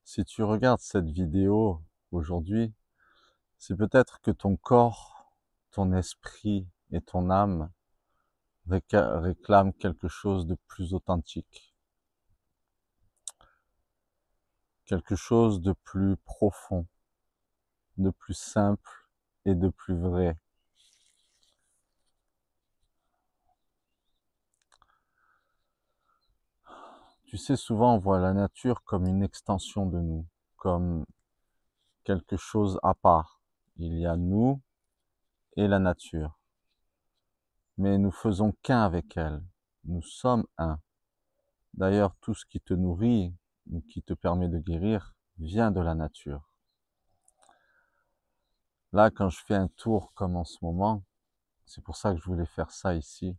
Si tu regardes cette vidéo aujourd'hui, c'est peut-être que ton corps, ton esprit et ton âme réclament quelque chose de plus authentique, quelque chose de plus profond, de plus simple et de plus vrai. Tu sais, souvent on voit la nature comme une extension de nous, comme quelque chose à part. Il y a nous et la nature, mais nous faisons qu'un avec elle. Nous sommes un. D'ailleurs, tout ce qui te nourrit ou qui te permet de guérir vient de la nature. Là, quand je fais un tour comme en ce moment, c'est pour ça que je voulais faire ça ici,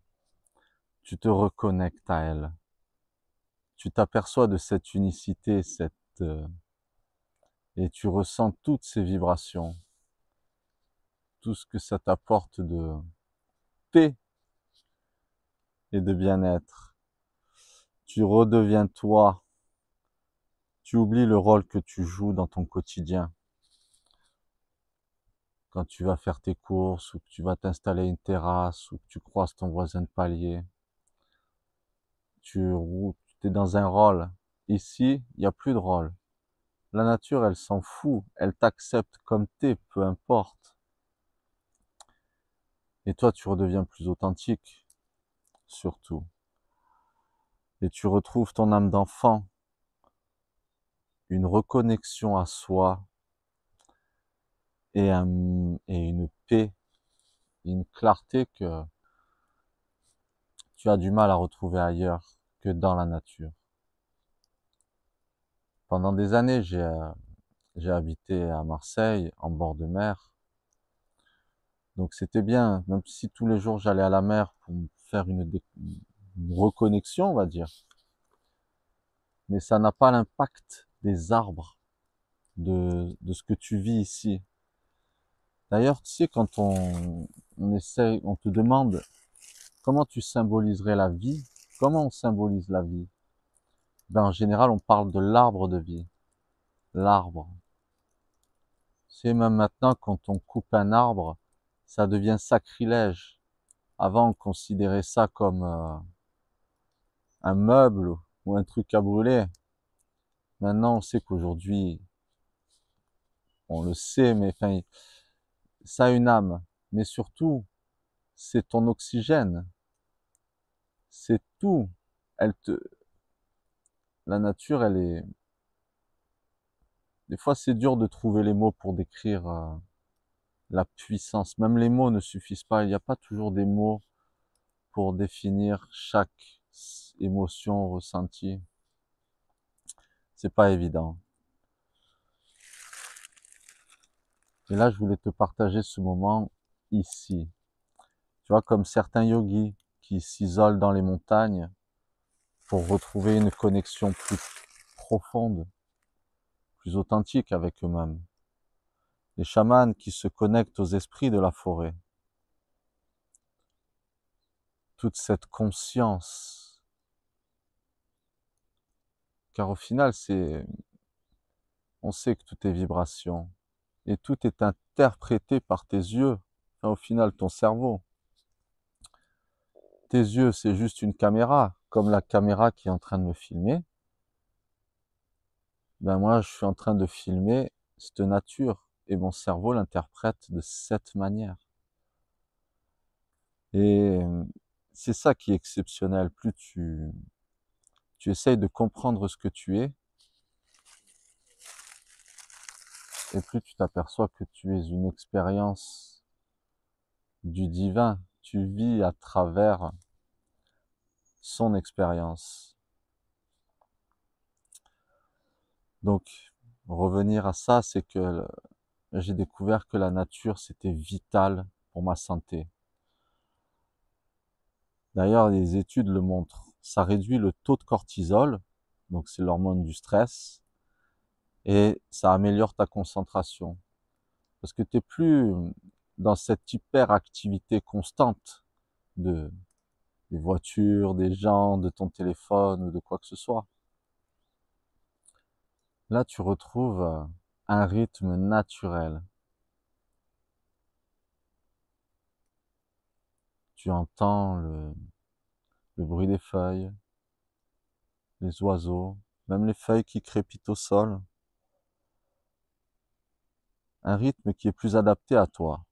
tu te reconnectes à elle. Tu t'aperçois de cette unicité, et tu ressens toutes ces vibrations, tout ce que ça t'apporte de paix et de bien-être. Tu redeviens toi. Tu oublies le rôle que tu joues dans ton quotidien. Quand tu vas faire tes courses, ou que tu vas t'installer une terrasse, ou que tu croises ton voisin de palier, tu es dans un rôle. Ici, il n'y a plus de rôle. La nature, elle s'en fout. Elle t'accepte comme t'es, peu importe. Et toi, tu redeviens plus authentique, surtout. Et tu retrouves ton âme d'enfant, une reconnexion à soi et une paix, une clarté que tu as du mal à retrouver ailleurs que dans la nature. Pendant des années, j'ai habité à Marseille, en bord de mer. Donc c'était bien, même si tous les jours j'allais à la mer pour me faire une reconnexion, on va dire. Mais ça n'a pas l'impact des arbres, de ce que tu vis ici. D'ailleurs, tu sais, quand on essaye, on te demande comment tu symboliserais la vie, comment on symbolise la vie? Ben, en général, on parle de l'arbre de vie. L'arbre. C'est même maintenant, quand on coupe un arbre, ça devient sacrilège. Avant, on considérait ça comme un meuble ou un truc à brûler. Maintenant, on sait qu'aujourd'hui, on le sait, mais enfin, ça a une âme. Mais surtout, c'est ton oxygène. C'est tout. Elle te, la nature, elle est, des fois, c'est dur de trouver les mots pour décrire la puissance. Même les mots ne suffisent pas. Il n'y a pas toujours des mots pour définir chaque émotion ressentie. C'est pas évident. Et là, je voulais te partager ce moment ici. Tu vois, comme certains yogis qui s'isolent dans les montagnes pour retrouver une connexion plus profonde, plus authentique avec eux-mêmes. Les chamans qui se connectent aux esprits de la forêt. Toute cette conscience. Car au final, on sait que tout est vibration. Et tout est interprété par tes yeux. Enfin, au final, ton cerveau. Tes yeux, c'est juste une caméra, comme la caméra qui est en train de me filmer. Ben moi, je suis en train de filmer cette nature et mon cerveau l'interprète de cette manière. Et c'est ça qui est exceptionnel. Plus tu essayes de comprendre ce que tu es, et plus tu t'aperçois que tu es une expérience du divin. Tu vis à travers son expérience. Donc, revenir à ça, c'est que j'ai découvert que la nature, c'était vital pour ma santé. D'ailleurs, les études le montrent. Ça réduit le taux de cortisol, donc c'est l'hormone du stress, et ça améliore ta concentration. Parce que tu n'es plus dans cette hyperactivité constante de, des voitures, des gens, de ton téléphone ou de quoi que ce soit. Là, tu retrouves un rythme naturel. Tu entends le bruit des feuilles, les oiseaux, même les feuilles qui crépitent au sol. Un rythme qui est plus adapté à toi.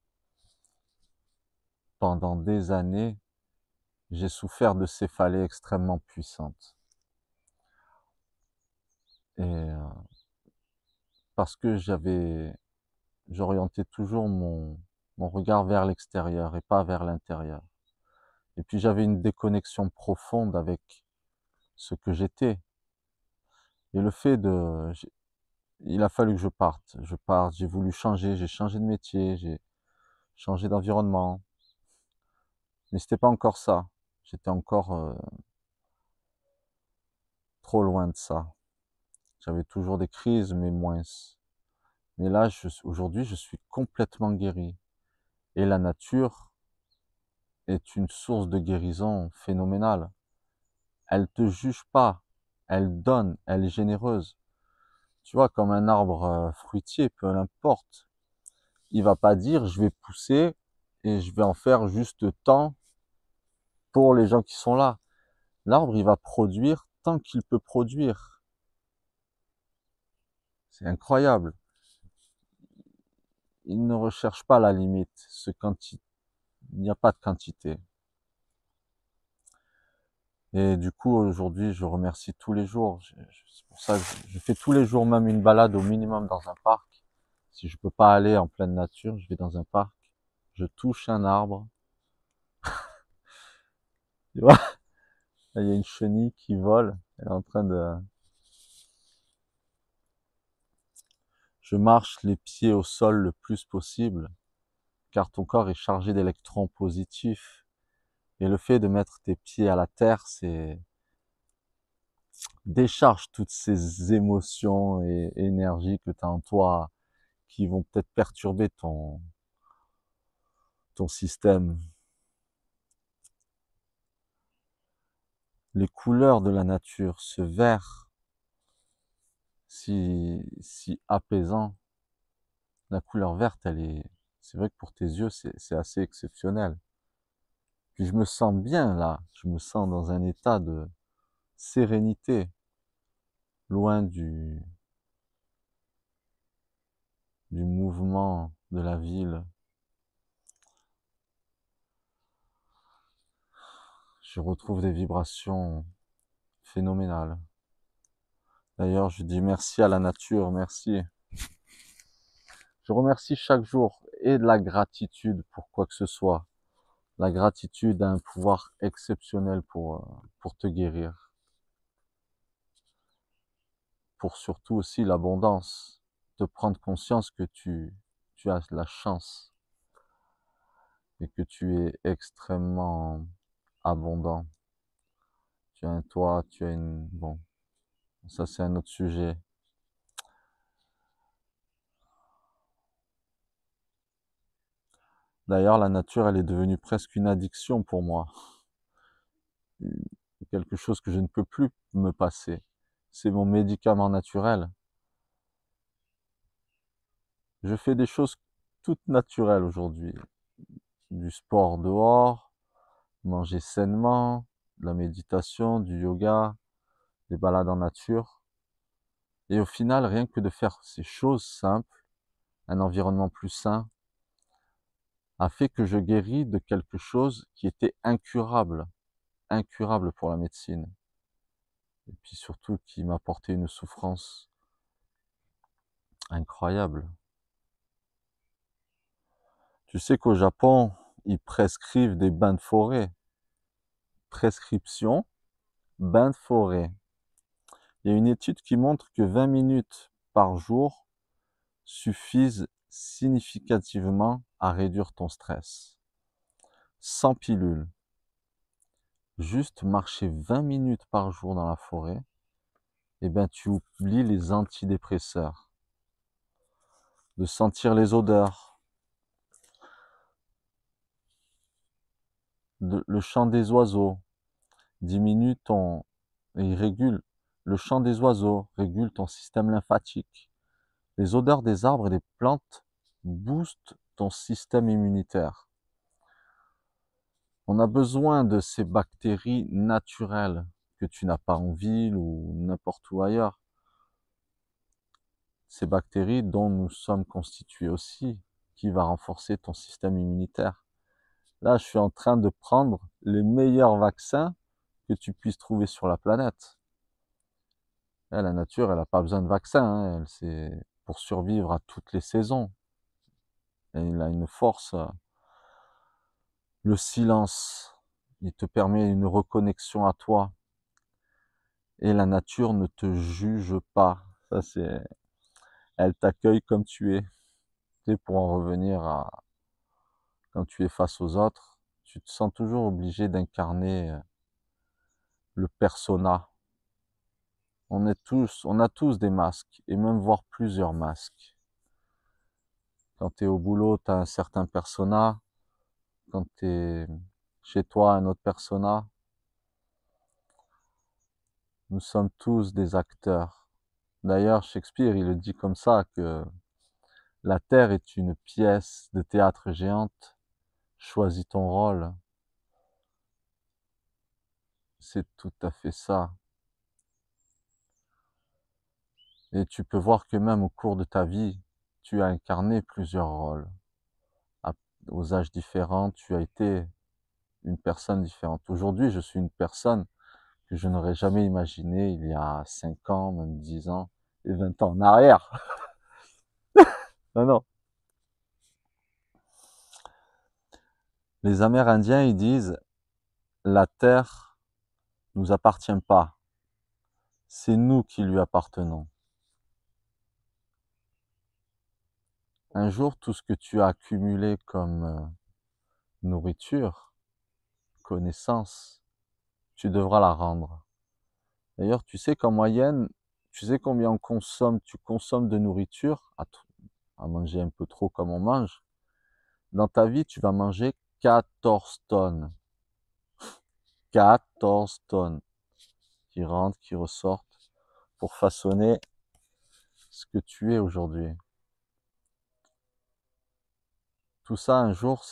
Pendant des années, j'ai souffert de céphalées extrêmement puissantes. Et parce que j'orientais toujours mon regard vers l'extérieur et pas vers l'intérieur. Et puis j'avais une déconnexion profonde avec ce que j'étais. Et le fait de, il a fallu que je parte. Je parte, j'ai voulu changer, j'ai changé de métier, j'ai changé d'environnement. Mais c'était pas encore ça. J'étais encore trop loin de ça. J'avais toujours des crises, mais moins. Mais là, aujourd'hui, je suis complètement guéri. Et la nature est une source de guérison phénoménale. Elle te juge pas. Elle donne. Elle est généreuse. Tu vois, comme un arbre fruitier, peu importe. Il va pas dire, je vais pousser et je vais en faire juste tant pour les gens qui sont là. L'arbre, il va produire tant qu'il peut produire. C'est incroyable. Il ne recherche pas la limite. Il n'y a pas de quantité. Et du coup, aujourd'hui, je remercie tous les jours. C'est pour ça que je fais tous les jours même une balade au minimum dans un parc. Si je peux pas aller en pleine nature, je vais dans un parc. Je touche un arbre. Tu vois, là, il y a une chenille qui vole. Elle est en train de... Je marche les pieds au sol le plus possible, car ton corps est chargé d'électrons positifs. Et le fait de mettre tes pieds à la terre, c'est décharge toutes ces émotions et énergies que tu as en toi qui vont peut-être perturber ton système. Les couleurs de la nature, ce vert si apaisant, la couleur verte, c'est vrai que pour tes yeux, c'est assez exceptionnel. Puis je me sens bien là, je me sens dans un état de sérénité, loin du mouvement de la ville. Je retrouve des vibrations phénoménales. D'ailleurs, je dis merci à la nature, merci. Je remercie chaque jour et de la gratitude pour quoi que ce soit. La gratitude a un pouvoir exceptionnel pour te guérir. Pour surtout aussi l'abondance. De prendre conscience que tu as la chance et que tu es extrêmement abondant. Tu as un toit, tu as une... Bon, ça c'est un autre sujet. D'ailleurs, la nature, elle est devenue presque une addiction pour moi. Quelque chose que je ne peux plus me passer. C'est mon médicament naturel. Je fais des choses toutes naturelles aujourd'hui. Du sport dehors, manger sainement, de la méditation, du yoga, des balades en nature. Et au final, rien que de faire ces choses simples, un environnement plus sain, a fait que je guéris de quelque chose qui était incurable, incurable pour la médecine. Et puis surtout qui m'apportait une souffrance incroyable. Tu sais qu'au Japon, ils prescrivent des bains de forêt. Prescription, bains de forêt. Il y a une étude qui montre que 20 minutes par jour suffisent significativement à réduire ton stress. Sans pilule. Juste marcher 20 minutes par jour dans la forêt, et ben tu oublies les antidépresseurs. De sentir les odeurs, le chant des oiseaux, diminue ton... et il régule Le chant des oiseaux régule ton système lymphatique. Les odeurs des arbres et des plantes boostent ton système immunitaire. On a besoin de ces bactéries naturelles que tu n'as pas en ville ou n'importe où ailleurs. Ces bactéries dont nous sommes constitués aussi, qui va renforcer ton système immunitaire. Là, je suis en train de prendre les meilleurs vaccins que tu puisses trouver sur la planète. Et la nature, elle n'a pas besoin de vaccin, hein. C'est pour survivre à toutes les saisons. Et il a une force. Le silence, il te permet une reconnexion à toi. Et la nature ne te juge pas. Ça, c'est, elle t'accueille comme tu es. Et pour en revenir à quand tu es face aux autres, tu te sens toujours obligé d'incarner le persona. On a tous des masques, et même voire plusieurs masques. Quand tu es au boulot, tu as un certain persona. Quand tu es chez toi, un autre persona. Nous sommes tous des acteurs. D'ailleurs, Shakespeare, il le dit comme ça, que la Terre est une pièce de théâtre géante. Choisis ton rôle. C'est tout à fait ça. Et tu peux voir que même au cours de ta vie, tu as incarné plusieurs rôles. Aux âges différents, tu as été une personne différente. Aujourd'hui, je suis une personne que je n'aurais jamais imaginée il y a 5 ans, même 10 ans et 20 ans en arrière. Non, non. Les Amérindiens, ils disent, la terre nous appartient pas. C'est nous qui lui appartenons. Un jour, tout ce que tu as accumulé comme nourriture, connaissance, tu devras la rendre. D'ailleurs, tu sais qu'en moyenne, tu sais combien tu consommes de nourriture, à manger un peu trop comme on mange. Dans ta vie, tu vas manger 14 tonnes. 14 tonnes qui rentrent, qui ressortent pour façonner ce que tu es aujourd'hui. Tout ça, un jour,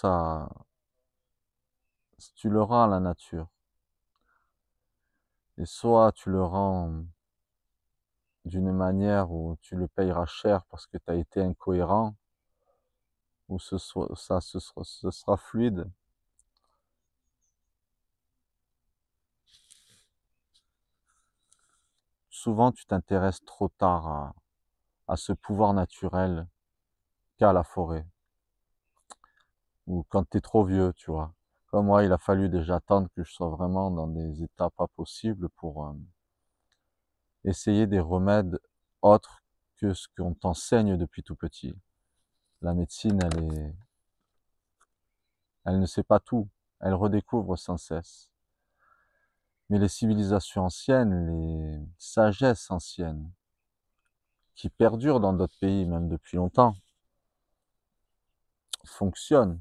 tu le rends à la nature. Et soit tu le rends d'une manière où tu le payeras cher parce que tu as été incohérent, ou ce sera fluide. Souvent, tu t'intéresses trop tard à ce pouvoir naturel qu'a la forêt. Ou quand tu es trop vieux, tu vois. Comme moi, il a fallu déjà attendre que je sois vraiment dans des états pas possibles pour essayer des remèdes autres que ce qu'on t'enseigne depuis tout petit. La médecine, elle ne sait pas tout. Elle redécouvre sans cesse. Mais les civilisations anciennes, les sagesses anciennes, qui perdurent dans d'autres pays même depuis longtemps, fonctionnent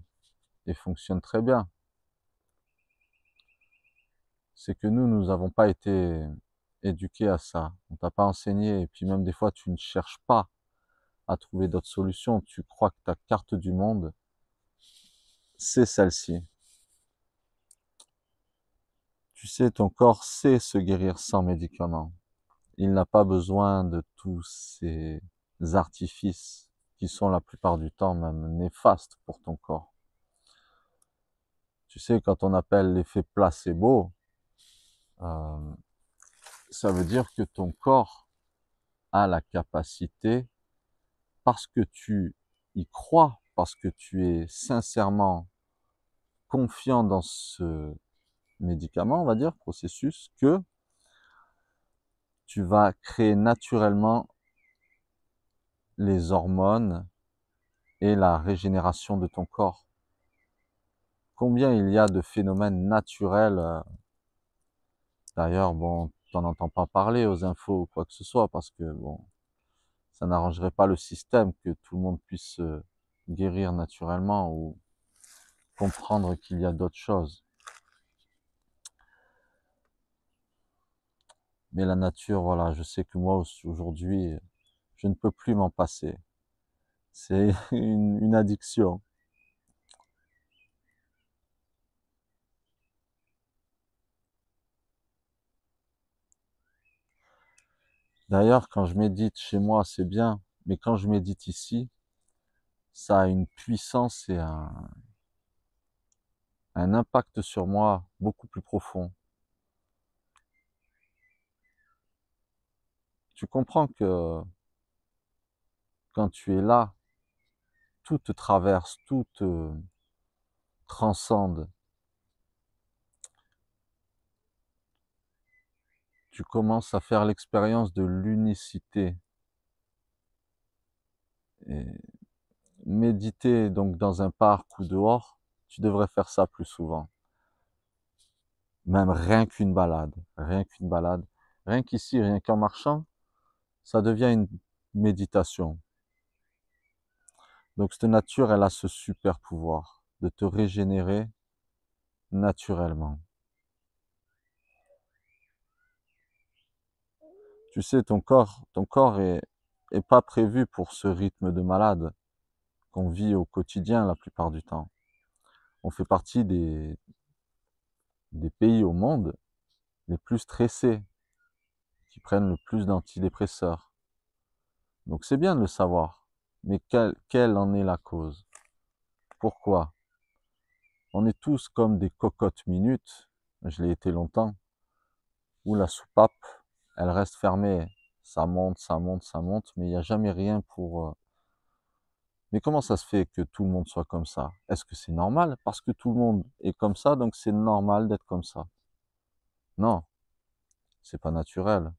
et fonctionnent très bien. C'est que nous n'avons pas été éduqués à ça. On t'a pas enseigné. Et puis même des fois, tu ne cherches pas à trouver d'autres solutions. Tu crois que ta carte du monde, c'est celle-ci. Tu sais, ton corps sait se guérir sans médicaments. Il n'a pas besoin de tous ces artifices qui sont la plupart du temps même néfastes pour ton corps. Tu sais, quand on appelle l'effet placebo, euh, ça veut dire que ton corps a la capacité, parce que tu y crois, parce que tu es sincèrement confiant dans ce médicament, on va dire, processus, que tu vas créer naturellement les hormones et la régénération de ton corps. Combien il y a de phénomènes naturels, d'ailleurs, bon, t'en entends pas parler aux infos ou quoi que ce soit, parce que, bon, ça n'arrangerait pas le système que tout le monde puisse se guérir naturellement ou comprendre qu'il y a d'autres choses. Mais la nature, voilà, je sais que moi aujourd'hui, je ne peux plus m'en passer. C'est une addiction. D'ailleurs, quand je médite chez moi, c'est bien, mais quand je médite ici, ça a une puissance et un impact sur moi beaucoup plus profond. Tu comprends que quand tu es là, tout te traverse, tout te transcende. Tu commences à faire l'expérience de l'unicité. Et méditer donc dans un parc ou dehors, tu devrais faire ça plus souvent. Même rien qu'une balade, rien qu'une balade. Rien qu'ici, rien qu'en marchant, ça devient une méditation. Donc cette nature, elle a ce super pouvoir de te régénérer naturellement. Tu sais, ton corps est pas prévu pour ce rythme de malade qu'on vit au quotidien la plupart du temps. On fait partie des pays au monde les plus stressés, qui prennent le plus d'antidépresseurs. Donc c'est bien de le savoir. Mais quelle en est la cause? Pourquoi? On est tous comme des cocottes minutes, je l'ai été longtemps, où la soupape, elle reste fermée. Ça monte, ça monte, ça monte, mais il n'y a jamais rien pour... Mais comment ça se fait que tout le monde soit comme ça? Est-ce que c'est normal? Parce que tout le monde est comme ça, donc c'est normal d'être comme ça. Non, c'est pas naturel.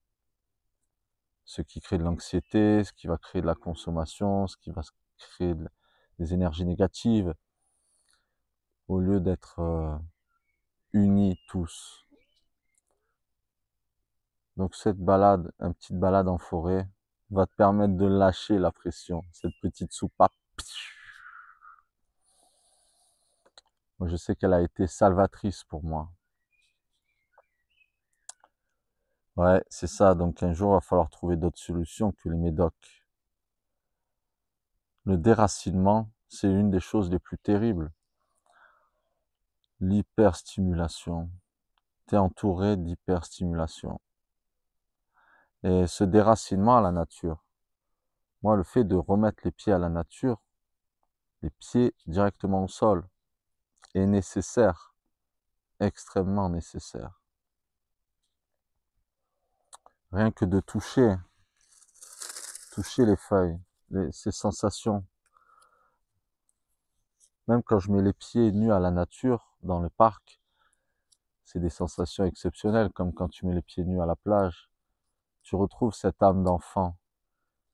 Ce qui crée de l'anxiété, ce qui va créer de la consommation, ce qui va créer des énergies négatives, au lieu d'être unis tous. Donc cette balade, une petite balade en forêt, va te permettre de lâcher la pression, cette petite soupape. Moi, je sais qu'elle a été salvatrice pour moi. Ouais, c'est ça. Donc un jour, il va falloir trouver d'autres solutions que les médocs. Le déracinement, c'est une des choses les plus terribles. L'hyperstimulation. Tu es entouré d'hyperstimulation. Et ce déracinement à la nature, moi, le fait de remettre les pieds à la nature, les pieds directement au sol, est nécessaire, extrêmement nécessaire. Rien que de toucher les feuilles, ces sensations. Même quand je mets les pieds nus à la nature, dans le parc, c'est des sensations exceptionnelles, comme quand tu mets les pieds nus à la plage. Tu retrouves cette âme d'enfant.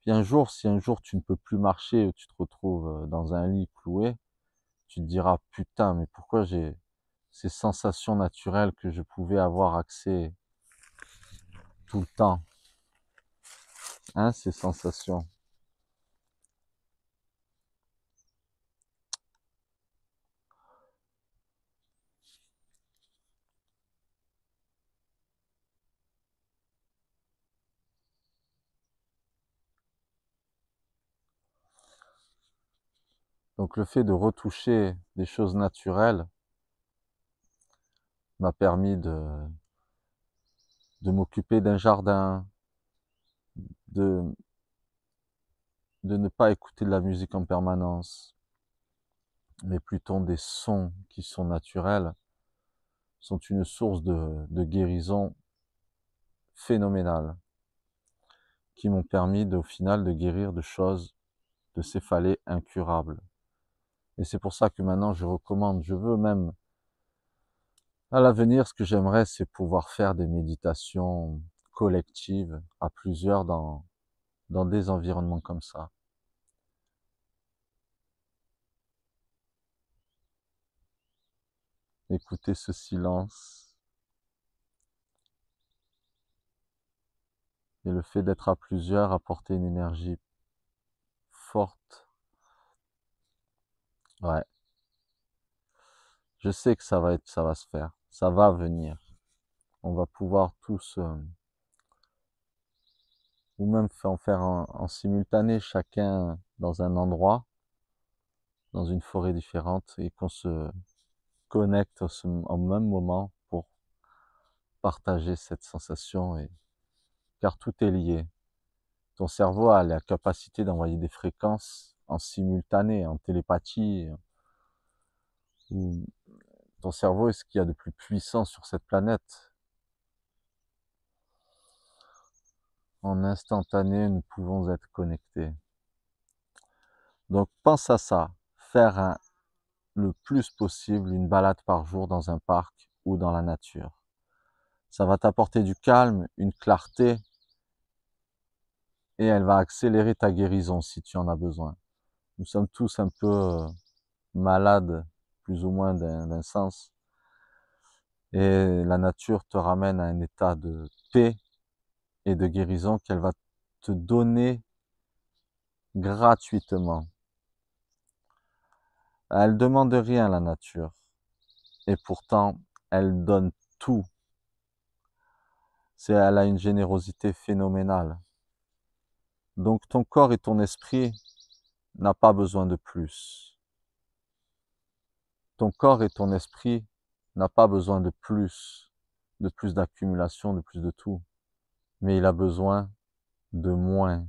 Puis un jour, si un jour tu ne peux plus marcher, ou tu te retrouves dans un lit cloué, tu te diras, putain, mais pourquoi j'ai ces sensations naturelles que je pouvais avoir accès tout le temps, hein, ces sensations. Donc le fait de retoucher des choses naturelles m'a permis de m'occuper d'un jardin, de, de ne pas écouter de la musique en permanence, mais plutôt des sons qui sont naturels, sont une source de guérison phénoménale, qui m'ont permis au final de guérir de choses, de céphalées incurables. Et c'est pour ça que maintenant je recommande, je veux même, à l'avenir, ce que j'aimerais, c'est pouvoir faire des méditations collectives à plusieurs dans des environnements comme ça. Écouter ce silence et le fait d'être à plusieurs, apporter une énergie forte. Ouais, je sais que ça va se faire, ça va venir. On va pouvoir tous ou même en faire en simultané, chacun dans un endroit, dans une forêt différente, et qu'on se connecte au même moment pour partager cette sensation, car tout est lié. Ton cerveau a la capacité d'envoyer des fréquences en simultané, en télépathie. Ton cerveau est ce qu'il y a de plus puissant sur cette planète. En instantané, nous pouvons être connectés. Donc pense à ça, faire le plus possible une balade par jour dans un parc ou dans la nature. Ça va t'apporter du calme, une clarté, et elle va accélérer ta guérison si tu en as besoin. Nous sommes tous un peu malades, plus ou moins d'un sens, et la nature te ramène à un état de paix et de guérison qu'elle va te donner gratuitement. Elle demande rien, la nature, et pourtant elle donne tout. Elle a une générosité phénoménale. Donc ton corps et ton esprit n'ont pas besoin de plus. Ton corps et ton esprit n'ont pas besoin de plus d'accumulation, de plus de tout. Mais il a besoin de moins.